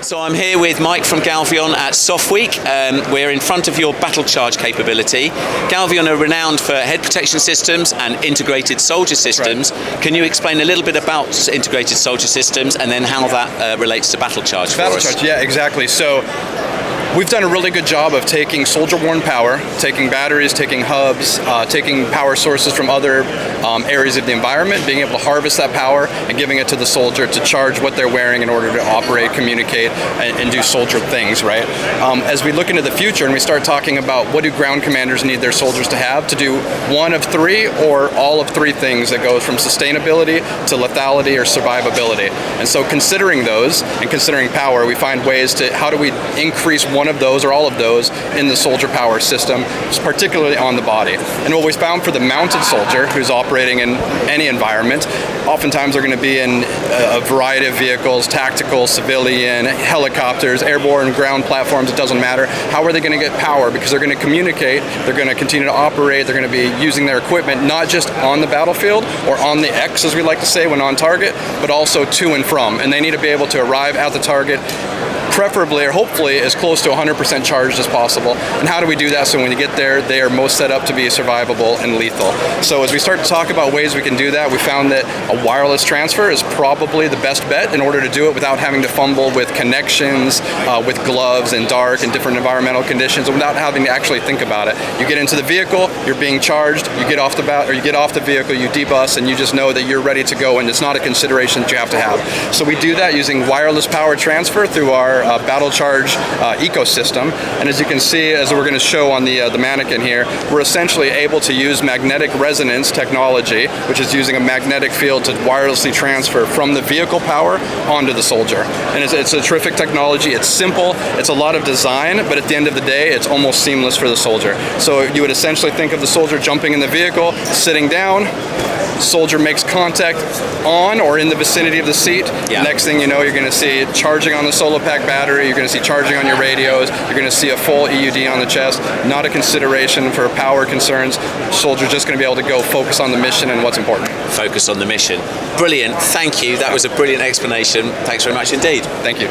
So I'm here with Mike from Galvion at SOF Week. We're in front of your Batlchrg capability. Galvion are renowned for head protection systems and integrated soldier systems. Right. Can you explain a little bit about integrated soldier systems and then how that relates to Batlchrg for us? Batlchrg, yeah, exactly. So we've done a really good job of taking soldier-worn power, taking batteries, taking hubs, taking power sources from other areas of the environment, being able to harvest that power and giving it to the soldier to charge what they're wearing in order to operate, communicate, and do soldier things, right? As we look into the future and we start talking about what do ground commanders need their soldiers to do one of three or all of three things that goes from sustainability to lethality or survivability. And so considering those and considering power, we find ways to how do we increase one of those or all of those in the soldier power system, particularly on the body. And what we found for the mounted soldier who's operating in any environment, oftentimes they're going to be in a variety of vehicles, tactical, civilian, helicopters, airborne, ground platforms, it doesn't matter. How are they going to get power? Because they're going to communicate, they're going to continue to operate, they're going to be using their equipment not just on the battlefield or on the X, as we like to say, when on target, but also to and from. And they need to be able to arrive at the target preferably or hopefully as close to 100% charged as possible. And how do we do that so when you get there, they are most set up to be survivable and lethal? So as we start to talk about ways we can do that, we found that a wireless transfer is probably the best bet in order to do it without having to fumble with connections, with gloves and dark and different environmental conditions, and without having to actually think about it. You get into the vehicle, you're being charged, you get off the vehicle, you debus, and you just know that you're ready to go, and it's not a consideration that you have to have. So we do that using wireless power transfer through our Batlchrg ecosystem, and as you can see, as we're going to show on the mannequin here, we're essentially able to use magnetic resonance technology, which is using a magnetic field to wirelessly transfer from the vehicle power onto the soldier. And it's a terrific technology. It's simple, it's a lot of design, but at the end of the day, it's almost seamless for the soldier. So you would essentially think of the soldier jumping in the vehicle, sitting down, soldier makes contact on or in the vicinity of the seat. Yeah. Next thing you know, you're going to see charging on the solo pack battery, you're going to see charging on your radios, you're going to see a full EUD on the chest. Not a consideration for power concerns. Soldier's just going to be able to go focus on the mission and what's important. Focus on the mission. Brilliant. Thank you. That was a brilliant explanation. Thanks very much indeed. Thank you.